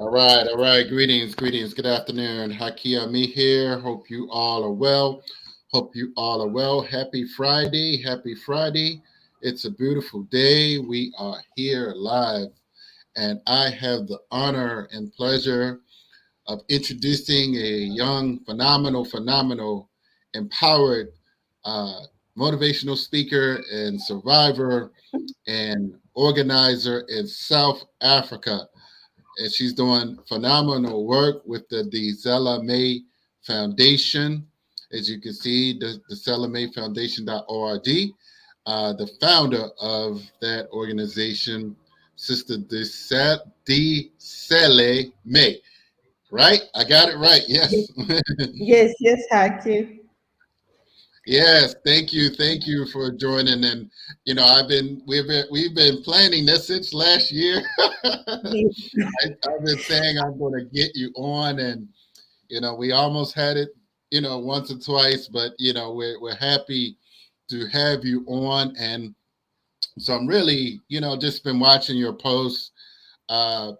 All right. Greetings. Good afternoon. Hakia me here. Hope you all are well. Hope you all are well. Happy Friday. Happy Friday. It's a beautiful day. We are here live, and I have the honor and pleasure of introducing a young, phenomenal, empowered, uh, motivational speaker and survivor and organizer in South Africa, and she's doing phenomenal work with the Disele May Foundation. As you can see, the Disele May Foundation.org. The founder of that organization, Sister Disele May. Right? I got it right. Yes. Yes, Haki. Yes, thank you for joining. And we've been planning this since last year. Yes, I've been saying I'm going to get you on, and we almost had it, once or twice, but we're happy to have you on, and so I'm really, just been watching your posts, uh,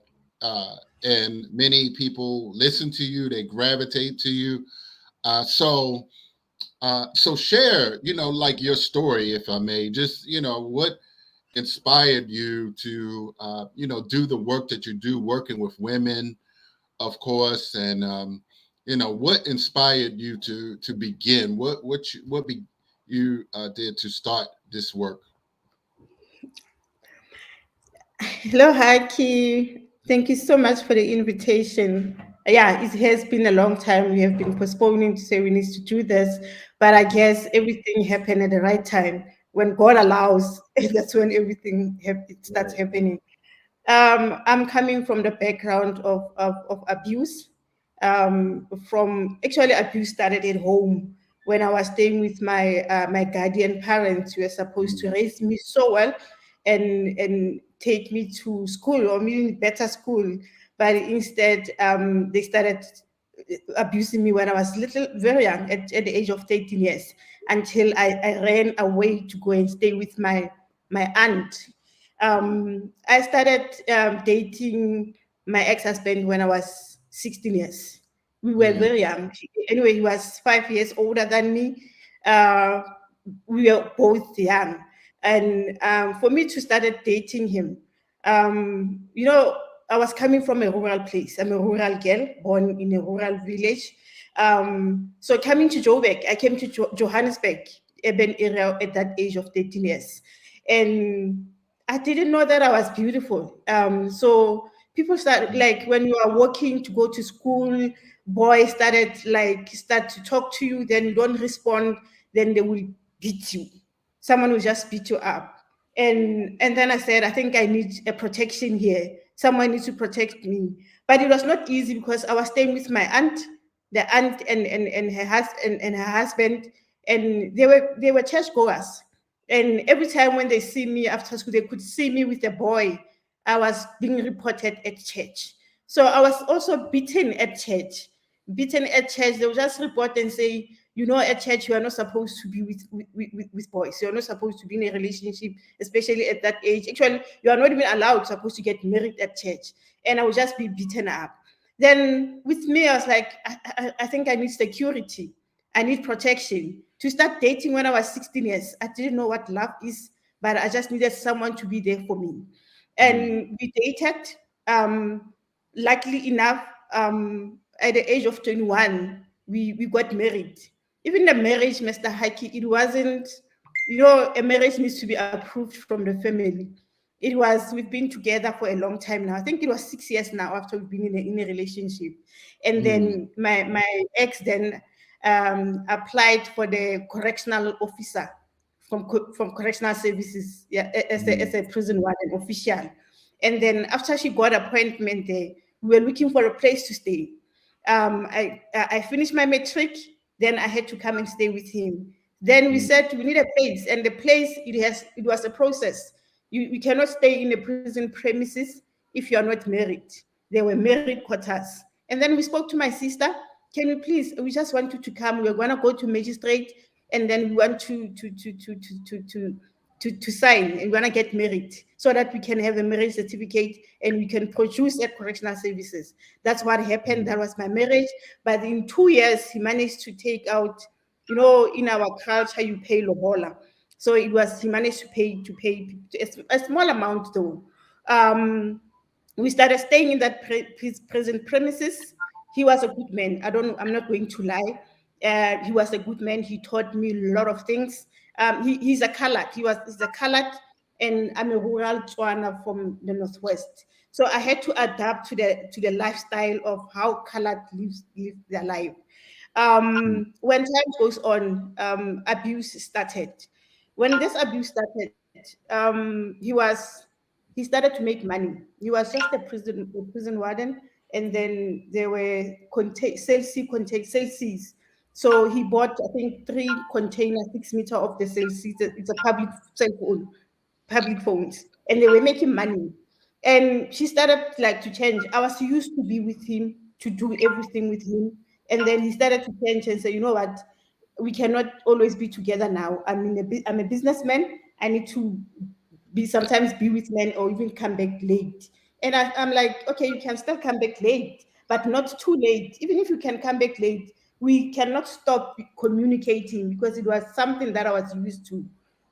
uh, and many people listen to you, they gravitate to you, so share, like your story, if I may, just what inspired you to, do the work that you do, working with women, of course, and what inspired you to begin? What you did to start this work? hello, Haki. Thank you so much for the invitation. Yeah, it has been a long time. We have been postponing to say we need to do this, but I guess everything happened at the right time. When God allows, that's when everything it starts Right. happening. I'm coming from the background of abuse. From actually, abuse started at home when I was staying with my guardian parents, who were supposed to Mm, raise me so well and take me to school or maybe better school, but instead they started abusing me when I was little, very young, at the age of 13 years, until I ran away to go and stay with my aunt. I started dating my ex-husband when I was 16 years. We were mm, very young. Anyway, he was 5 years older than me. Uh, we were both young. And for me to started dating him, you know, I was coming from a rural place. I'm a rural girl, born in a rural village. So coming to Joburg, I came to Johannesburg, urban area, at that age of 13 years. And I didn't know that I was beautiful. So people start, mm, like, when you are walking to go to school, boys start to talk to you, then you don't respond, then they will beat you. Someone will just beat you up. And then I said, I think I need a protection here. Someone needs to protect me. But it was not easy because I was staying with my aunt, the aunt and her husband and her husband, and they were churchgoers. And every time when they see me after school, they could see me with a boy. I was being reported at church. So I was also beaten at church. Beaten at church, they would just report and say, at church, you are not supposed to be with boys. You're not supposed to be in a relationship, especially at that age. Actually, you are not even allowed, supposed to get married at church. And I would just be beaten up. Then with me, I was like, I think I need security. I need protection. To start dating when I was 16 years, I didn't know what love is, but I just needed someone to be there for me. mm, And we dated. Luckily enough, at the age of 21, we got married. Even the marriage, Mr. Haki, it wasn't, a marriage needs to be approved from the family. We've been together for a long time now. I think it was 6 years now after we've been in a relationship. And mm, then my ex then applied for the correctional officer from correctional services, yeah, as mm, a prison warden official. And then after she got appointment there, we were looking for a place to stay. I finished my matric, then I had to come and stay with him. Then we mm, said we need a place, and the place, it was a process. You cannot stay in the prison premises if you are not married. They were married quarters. And then we spoke to my sister. Can we please? We just want you to come. We're gonna go to magistrate, and then we want to sign, and we want to get married so that we can have a marriage certificate and we can produce at correctional services. That's what happened. That was my marriage. But in 2 years, he managed to take out, in our culture, you pay lobola. So he managed to pay a small amount though. Um, we started staying in that his present premises. He was a good man. I'm not going to lie. He was a good man. He taught me a lot of things. He's a colored. He's a colored, and I'm a rural Tswana from the northwest. So I had to adapt to the lifestyle of how colored live their life. When time goes on, abuse started. When this abuse started, he started to make money. He was just a prison warden, and then there were sales. So he bought, I think, 3 containers, 6 meter of the sales. It's a public cell phone, public phones, and they were making money. And she started like to change. I was used to be with him, to do everything with him, and then he started to change and say, you know what, we cannot always be together now. I'm a businessman. I need to sometimes be with men or even come back late. And I'm like, okay, you can still come back late, but not too late. Even if you can come back late, we cannot stop communicating because it was something that I was used to.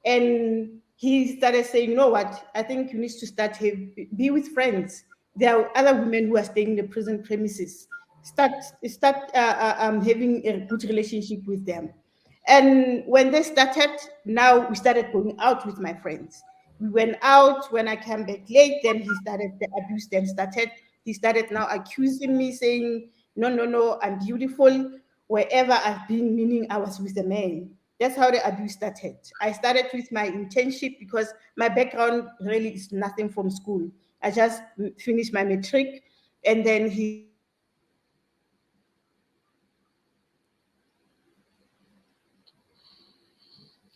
And he started saying, you know what, I think you need to be with friends. There are other women who are staying in the prison premises. Start having a good relationship with them. And when they started, now we started going out with my friends. We went out. When I came back late, then the abuse then started. He started now accusing me, saying, no, no, no, I'm beautiful. Wherever I've been, meaning I was with a man. That's how the abuse started. I started with my internship because my background really is nothing from school. I just finished my matric, and then he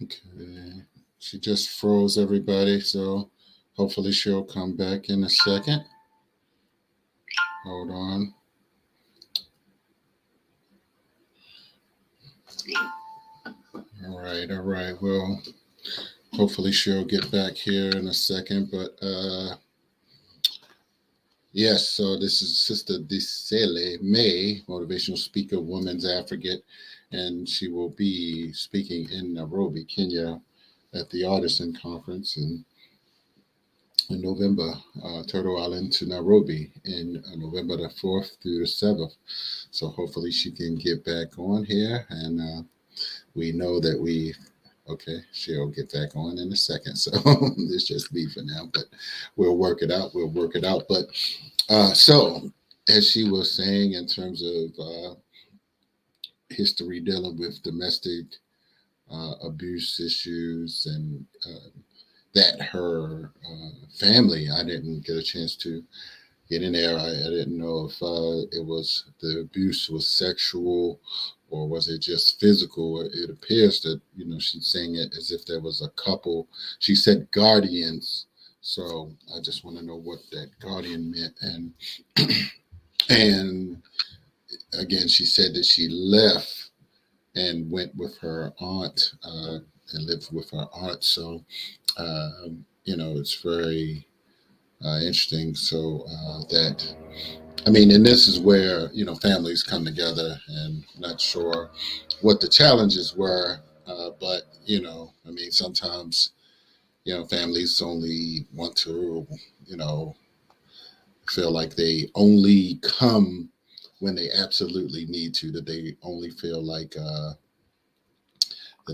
started Okay. She just froze everybody, so hopefully she'll come back in a second. Hold on. All right. Well, hopefully she'll get back here in a second. But yes, so this is Sister Disele May, motivational speaker, woman's advocate, and she will be speaking in Nairobi, Kenya, at the Artizen Conference in November, Turtle Island to Nairobi in November the 4th through the 7th. So hopefully she can get back on here, and we know that okay, she'll get back on in a second. So it's just me for now, but we'll work it out. But so, as she was saying, in terms of history dealing with domestic abuse issues and that her family, I didn't get a chance to get in there. I didn't know if the abuse was sexual or was it just physical. It appears that she's saying it as if there was a couple. She said guardians, so I just want to know what that guardian meant. And again, she said that she left and went with her aunt and lived with her aunt. So it's very interesting. So that, I mean, and this is where families come together, and not sure what the challenges were, but I mean, sometimes families only want to feel like they only come when they absolutely need to, that they only feel like that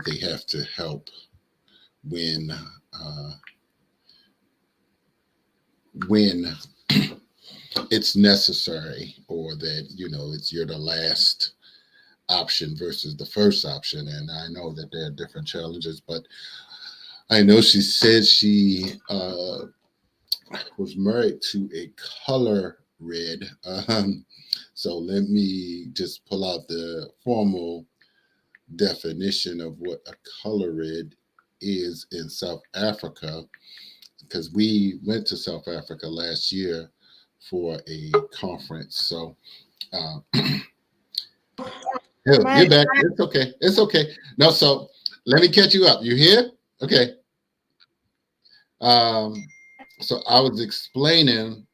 they have to help when when it's necessary, or that you're the last option versus the first option. And I know that there are different challenges, but I know she said she was married to a color red. So let me just pull out the formal definition of what a color red is in South Africa, because we went to South Africa last year for a conference. So you're my back. It's okay. No, so let me catch you up. You here? Okay. Um, so I was explaining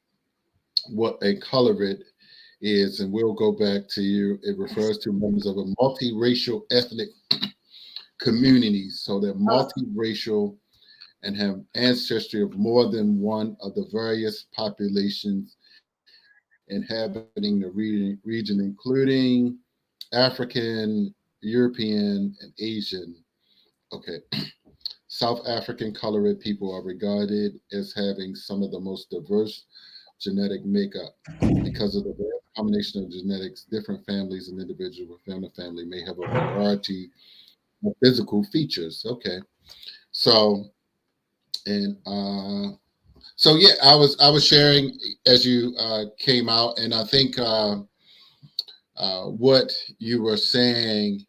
what a colored is, and we'll go back to you. It refers to members of a multiracial ethnic communities. So they're multiracial and have ancestry of more than one of the various populations inhabiting the region, including African, European, and Asian. Okay. South African colored people are regarded as having some of the most diverse genetic makeup. Because of the combination of genetics, different families and individuals within the family may have a variety of physical features. Okay. So, and so yeah, I was sharing as you came out, and I think what you were saying.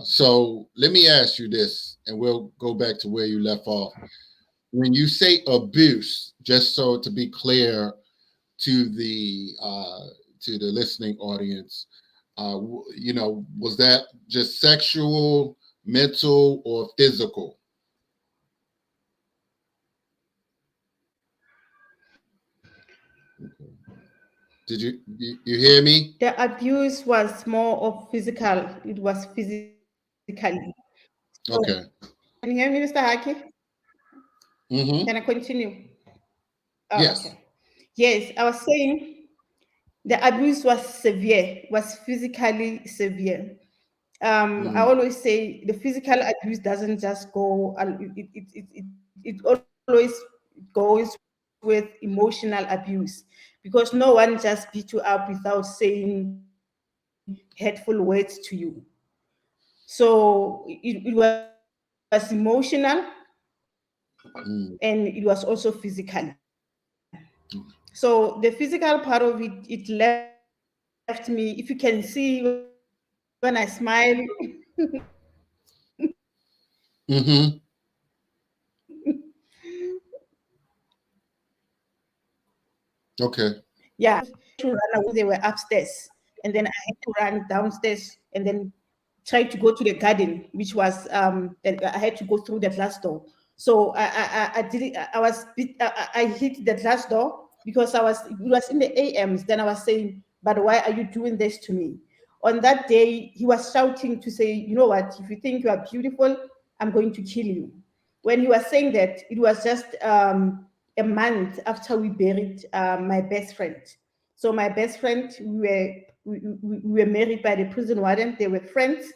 So let me ask you this, and we'll go back to where you left off. When you say abuse, just so to be clear to the listening audience, was that just sexual, mental, or physical? Okay. Did you hear me? The abuse was more of physical. It was physically. So Okay. can you hear me, Mr. Haki? Can I Mm-hmm. continue? Oh, okay. Yes. Yes, I was saying the abuse was severe, was physically severe. I Mm, always say the physical abuse doesn't just go, it always goes with emotional abuse because no one just beat you up without saying hurtful words to you. So it was emotional and it was also physically. mm, So the physical part of it left me, if you can see when I smile, mm-hmm. Okay. yeah, I had to run away. They were upstairs, and then I had to run downstairs and then try to go to the garden, which was that I had to go through the glass door. So I did it. I hit the glass door because it was in the AMs. Then I was saying, "But why are you doing this to me?" On that day, he was shouting to say, "You know what? If you think you are beautiful, I'm going to kill you." When he was saying that, it was just a month after we buried my best friend. So my best friend, we were married by the prison warden. They were friends,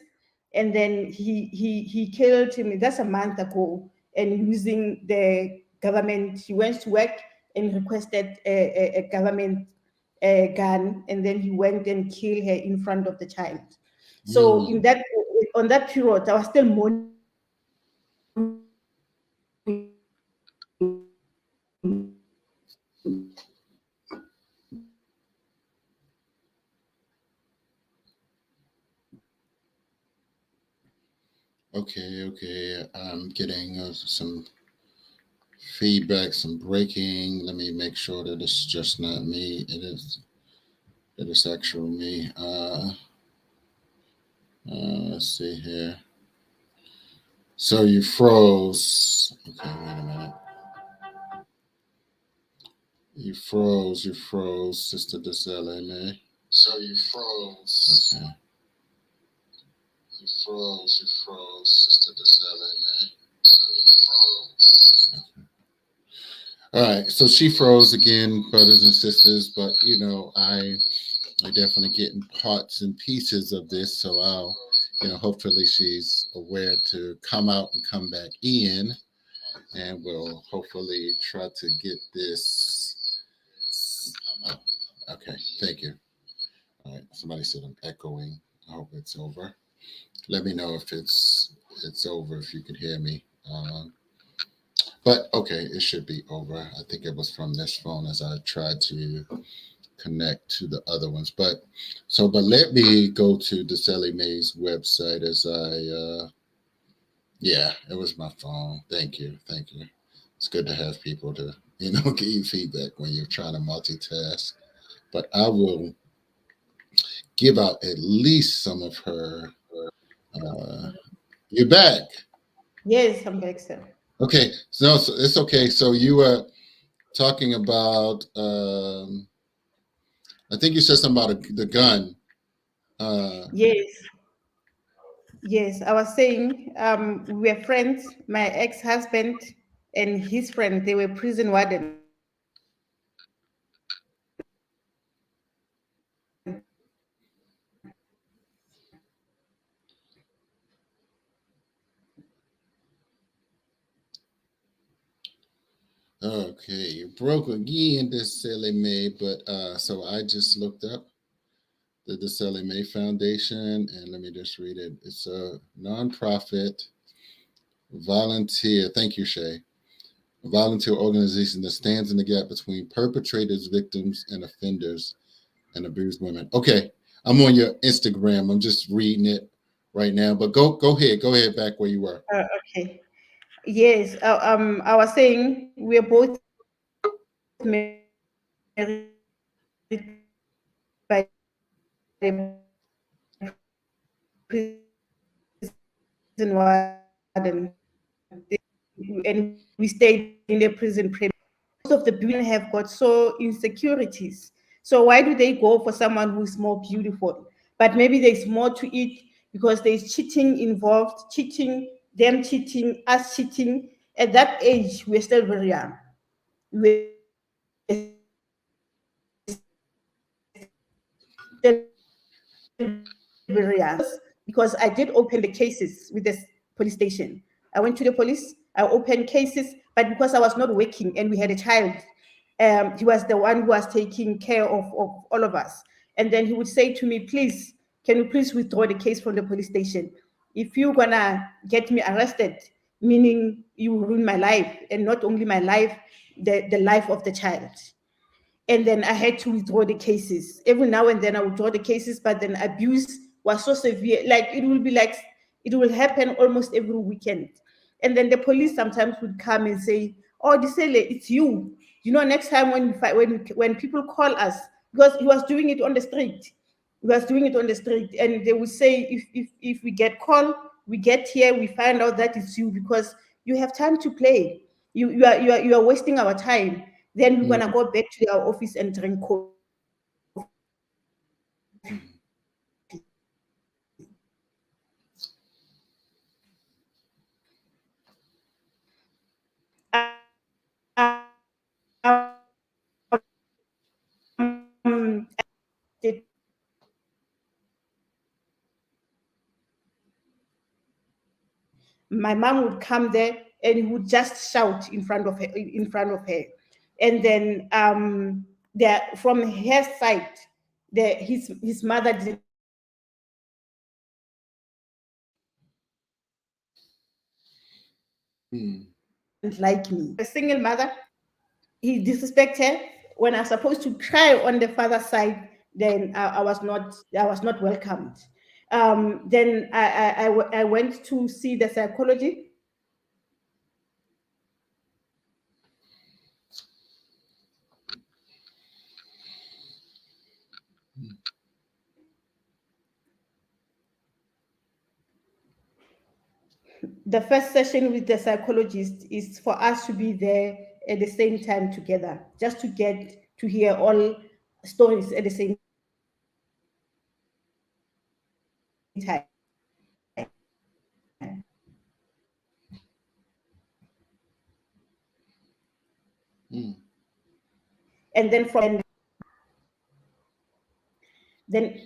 and then he killed him. That's a month ago. And using the government, he went to work and requested a government gun, and then he went and killed her in front of the child. So in Mm, that on that period, I was still mourning him because I was like, okay. Okay. I'm getting some feedback, some breaking. Let me make sure that it's just not me. It is actual me. Let's see here. So you froze. Okay, wait a minute. You froze, Sister Disele May. So you froze. Okay. You froze, Sister Disele May. So you froze. Okay. All right, so she froze again, brothers and sisters. But I definitely getting parts and pieces of this, so hopefully she's aware to come out and come back in, and we'll hopefully try to get this. Oh, okay, thank you. All right, somebody said I'm echoing. I hope it's over. Let me know if it's over if you can hear me. But okay, it should be over. I think it was from this phone as I tried to connect to the other ones. But let me go to Disele May's website as yeah, it was my phone. Thank you. It's good to have people to give you feedback when you're trying to multitask. But I will give out at least some of her. Uh, you're back. yes, I'm back, sir. Okay, so it's okay. So you were talking about, I think you said something about the gun. Uh, Yes, yes. I was saying we were friends. My ex-husband and his friend, they were prison wardens. okay, you broke again, Disele May, but so I just looked up the Disele May Foundation, and let me just read it. It's a nonprofit volunteer. Thank you, Shay. A volunteer organization that stands in the gap between perpetrators, victims, and offenders and abused women. Okay, I'm on your Instagram. I'm just reading it right now. But go ahead, back where you were. Okay. Yes. I was saying we're both married by prison warden, and we stayed in the prison premises. Most of the women have got so insecurities. So why do they go for someone who's more beautiful? But maybe there's more to it because there's cheating involved, cheating, them cheating, us cheating. At that age, we're still very young. We're still very young. Because I did open the cases with the police station. I went to the police, I opened cases, but because I was not working and we had a child, he was the one who was taking care of all of us. And then he would say to me, please, can you please withdraw the case from the police station? If you're gonna get me arrested, meaning you will ruin my life, and not only my life, the life of the child. And then I had to withdraw the cases. Every now and then I would draw the cases, but then abuse was so severe. Like it will be like it will happen almost every weekend. And then the police sometimes would come and say, "Oh, Disele, it's you. You know, next time when we fight, when people call us, because he was doing it on the street. He was doing it on the street, and they would say, if we get called, we get here, we find out that it's you because you have time to play. You are wasting our time. Then we're gonna Mm, go back to our office and drink coffee. mm, My mom would come there and he would just shout in front of her, and then there from her side, his mother didn't like me. mm, A single mother, he disrespect her. When I was supposed to cry on the father's side, then I was not welcomed. Then I went to see the psychology. The first session with the psychologist is for us to be there at the same time together, just to get to hear all stories at the same time. mm. And then then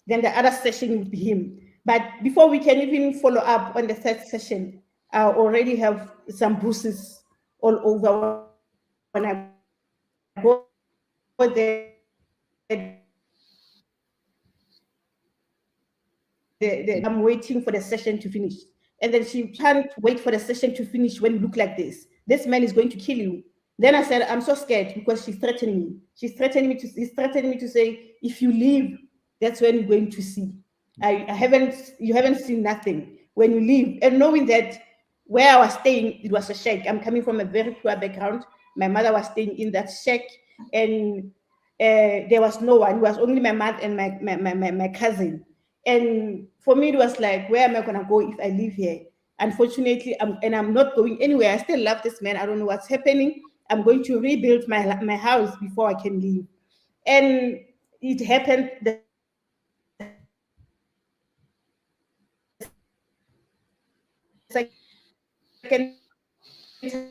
then the other session would be him. But before we can even follow up on the third session, I already have some bruises all over. When I go there, the doctor I'm waiting for the session to finish. And then she can't wait for the session to finish when you look like this. This man is going to kill you. Then I said, I'm so scared because she's threatening me. He's threatening me to say, if you leave, that's when you're going to see. You haven't seen nothing when you leave. And knowing that where I was staying, it was a shack. I'm coming from a very poor background. My mother was staying in that shack, and there was no one. It was only my mother and my cousin. And for me, it was like, where am I gonna go if I live here? unfortunately, and I'm not going anywhere. I still love this man. I don't know what's happening. I'm going to rebuild my house before I can leave. And it happened the second time. And then the third time, he was like, he was like,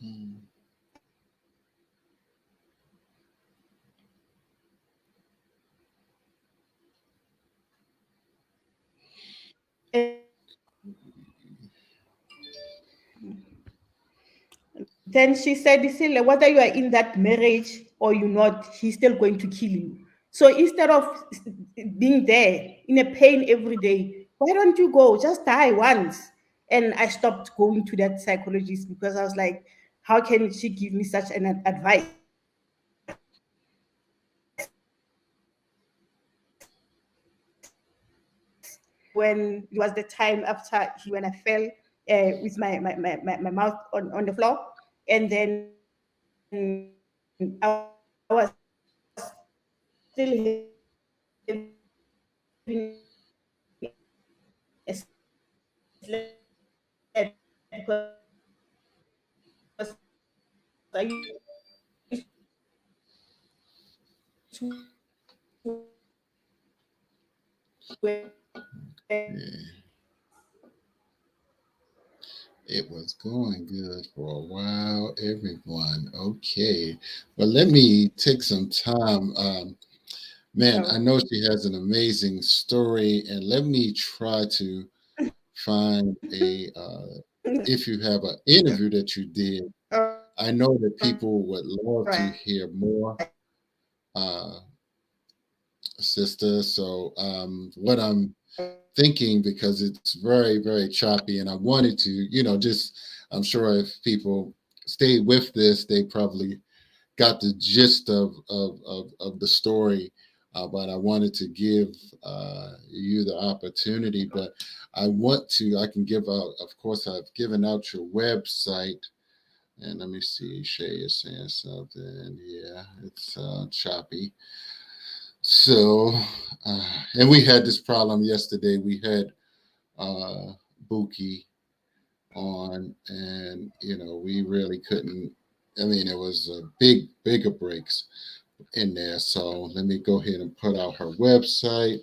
Mm. then she said, Disele, whether you are in that marriage or you're not, he's still going to kill you. So instead of being there in a pain every day, why don't you go? Just die once. And I stopped going to that psychologist because I was like, how can she give me such an advice when it was the time after when I fell with my mouth on the floor. And then I was still having Yeah, it was going good for a while, everyone. Okay. But let me take some time. Man, I know she has an amazing story, and let me try to find a if you have an interview that you did. I know that people would love to hear more, uh, sister. So, what I'm thinking, because it's very, very choppy, and I wanted to, just, I'm sure if people stay with this, they probably got the gist of the story. But I wanted to give you the opportunity. But I can give out, of course, I've given out your website. And let me see, Shay is saying something. Yeah, it's choppy. So, and we had this problem yesterday. We had Buki on, and we really couldn't. I mean, it was a bigger breaks in there. So let me go ahead and put out her website,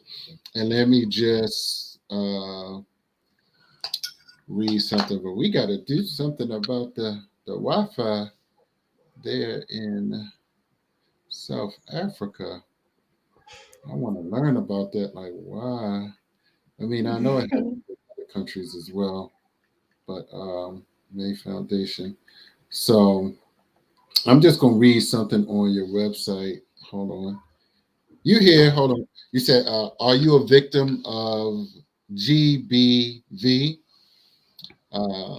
and let me just read something. But we got to do something about the Wi-Fi there in South Africa. I want to learn about that. Like, why? I mean, I know it happens in other countries as well, but May Foundation. So I'm just gonna read something on your website. Hold on. You here? Hold on. You said, "Are you a victim of GBV?" Uh,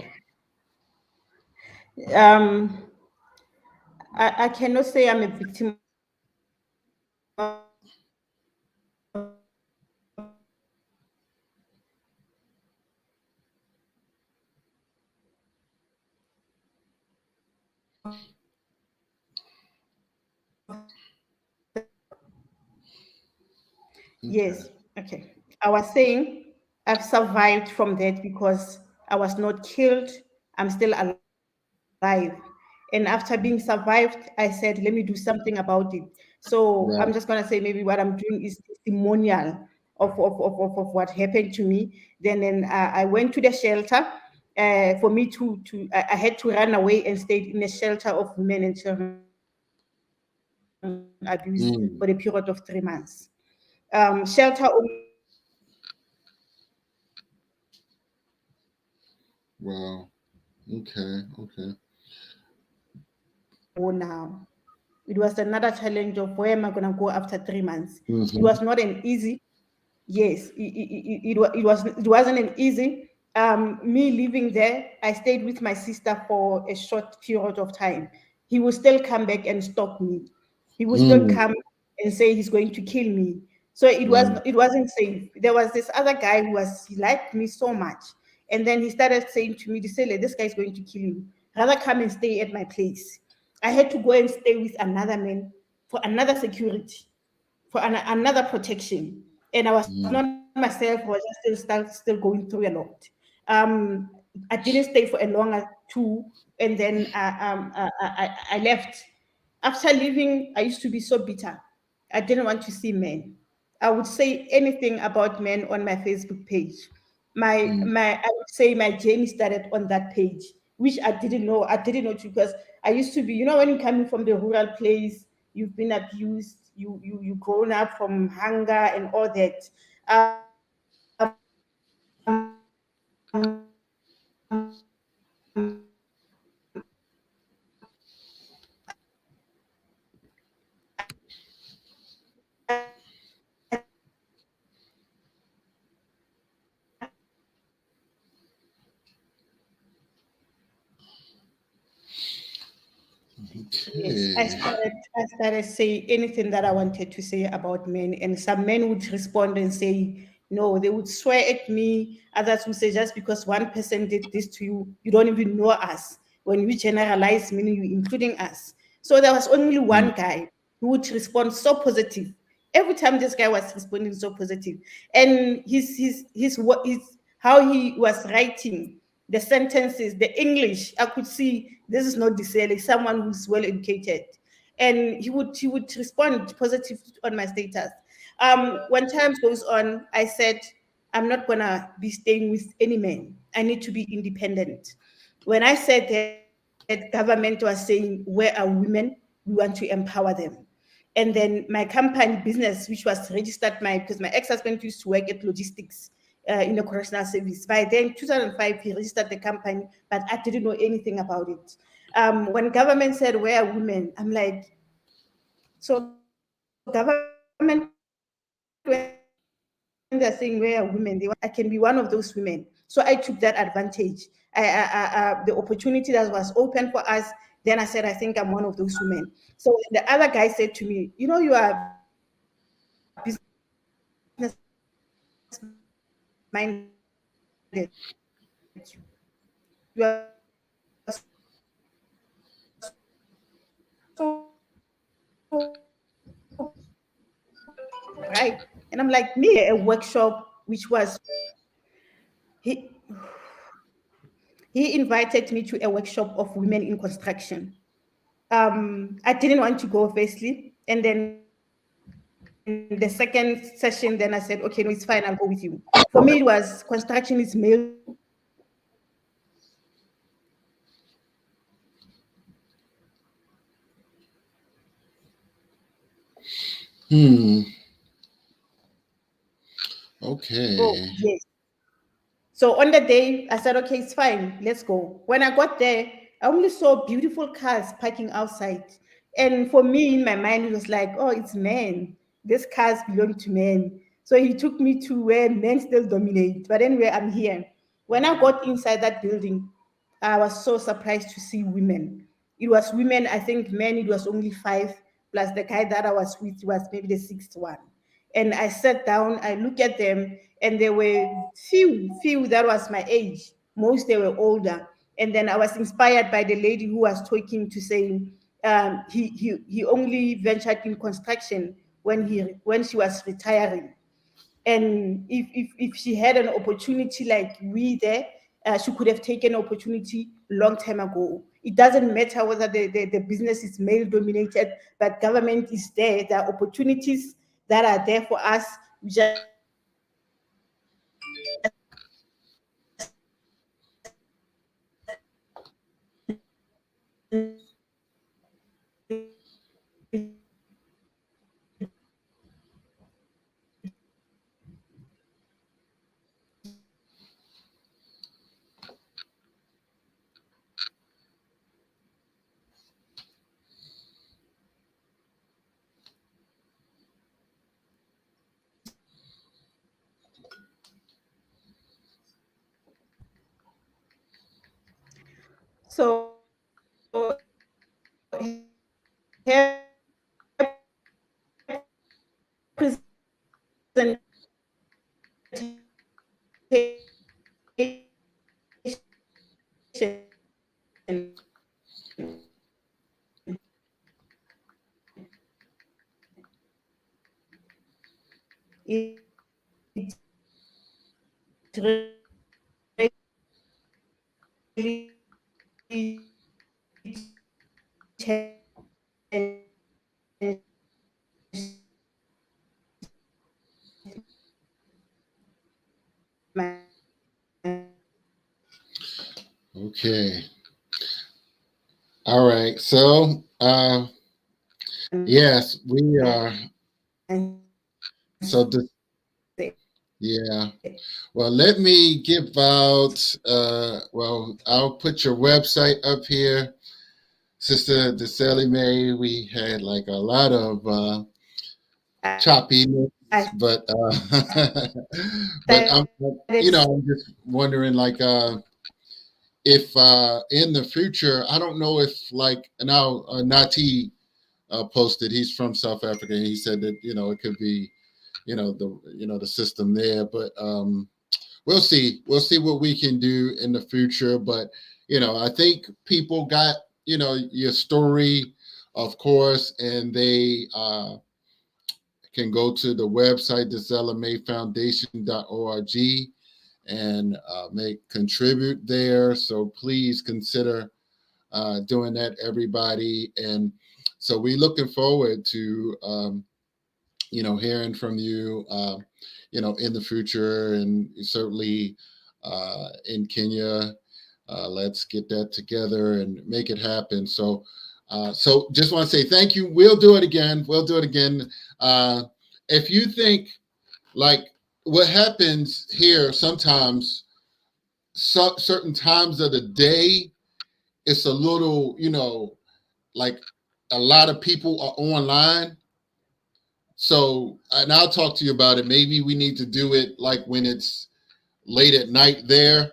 um I cannot say I'm a victim of okay. yes, okay. I was saying I've survived from that because I was not killed. I'm still alive. And after being survived, I said, let me do something about it. So I'm just gonna say Right. maybe what I'm doing is testimonial of what happened to me. Then I went to the shelter. For me I had to run away and stayed in a shelter of women and children abused for the period of 3 months. Mm, Shelter only opened well. Okay. Okay. go now. It was another challenge of where am I going to go after 3 months. It Hmm. was not an easy. Yes, it wasn't an easy. Me living there, I stayed with my sister for a short period of time. He will still come back and stalk me. He will still Mm, come and say he's going to kill me. So wow. it wasn't safe. There was this other guy he liked me so much, and then he started saying to me, "Disele, this guy is going to kill you. Rather come and stay at my place." I had to go and stay with another man for another security, for another protection. And I was not mm, myself, I was just still going through a lot. Um, I didn't stay for a longer too, and then I left. After leaving, I used to be so bitter. I didn't want to see men. I would say anything about men on my Facebook page. mm, I would say my journey started on that page, which I didn't know. I didn't know too, because I used to be, when you're coming from the rural place, you've been abused, you grown up from hunger and all that. Yes, okay. I started saying anything that I wanted to say about men, and some men would respond and say no. They would swear at me. Others would say, just because one person did this to you, you don't even know us. When we generalize, meaning you including us. So there was only Mm, one guy who would respond so positive. Every time this guy was responding so positive, and his how he was writing the sentences, the English, I could see this is not Disele, someone who's well educated. And he would respond positive on my status. When time goes on, I said, I'm not gonna be staying with any man. I need to be independent. When I said that, government was saying, where are women? We want to empower them. And then my company business, which was registered, because my ex-husband used to work at logistics in the correctional service. By then, 2005, he registered the company, but I didn't know anything about it. When government said, where are women? I'm like, so government, when they're saying where are women, they want me to be one of those women. So I can be one of those women. So I took that advantage. The opportunity that was open for us. Then I said, I think I'm one of those women. So the other guy said to me, you are business minded. You are right. And I'm like, me, a workshop, which was he he invited me to a workshop of women in construction. I didn't want to go firstly, and then the second session, then I said, okay, no, it's fine, I'll go with you. For me, it was construction is male dominated. Men do not do construction. hmm. Oh, Okay. yes. So on the day, I said, okay, it's fine, let's go. When I got there, I only saw beautiful cars parking outside. And for me, in my mind, it was like, oh, it's men. These cars belong to men. So he took me to where men still dominate. But anyway, I'm here. When I got inside that building, I was so surprised to see women. It was women, I think men, it was only five, plus the guy that I was with was maybe the sixth one. And I sat down, I looked at them, and there were few that was my age. Most they were older. And then I was inspired by the lady who was talking to saying he only ventured in construction when she was retiring. And if she had an opportunity like we there, she could have taken opportunity long time ago. It doesn't matter whether the business is male dominated, but government is there. There are opportunities that are there for us. We just need to take advantage. And Okay. All right. So, yes, we are. So, yeah. Well, let me give out. Well, I'll put your website up here, Sister Disele May. We had like a lot of choppiness, but but I'm just wondering, like, if in the future, I don't know if like now Nati posted. He's from South Africa, and he said that it could be the system there, but we'll see. We'll see what we can do in the future. But I think people got your story, of course, and they can go to the website diselemayfoundation.org and make contribute there. So please consider doing that, everybody. And so we're looking forward to hearing from you, in the future, and certainly in Kenya. Let's get that together and make it happen. So, so just want to say thank you. We'll do it again. We'll do it again. If you think like what happens here sometimes, certain times of the day, it's a little, like a lot of people are online. So, and I'll talk to you about it. Maybe we need to do it like when it's late at night there,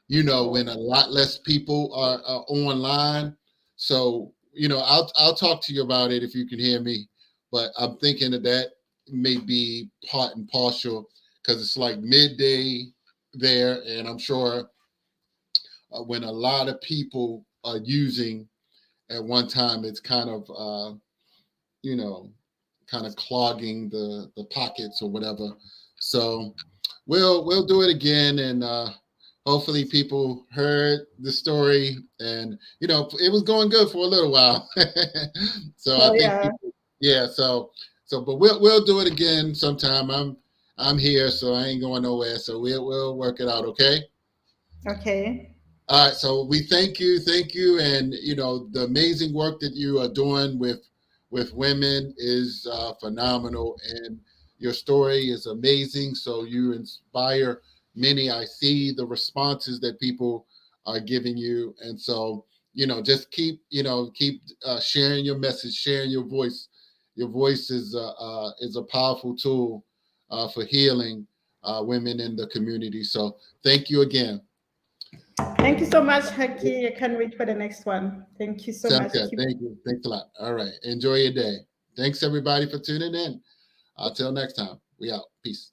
when a lot less people are online. So, I'll talk to you about it if you can hear me. But I'm thinking that may be part and partial because it's like midday there, and I'm sure when a lot of people are using at one time, it's kind of you know, kind of clogging the pockets or whatever. So we'll do it again, and hopefully people heard the story, and it was going good for a little while. So I Oh think yeah. people, yeah. So but we'll do it again sometime. I'm here, so I ain't going nowhere. So we'll work it out. Okay. Okay. All right, so we thank you, and the amazing work that you are doing with women is phenomenal, and your story is amazing. So you inspire many. I see the responses that people are giving you, and so just keep sharing your message, sharing your voice. Your voice is a powerful tool for healing women in the community. So thank you again. Thank you so much, Haki. I can't wait for the next one. Thank you so Sounds much. good. Thank you. Thanks a lot. All right. Enjoy your day. Thanks everybody for tuning in. Until next time. We out. Peace.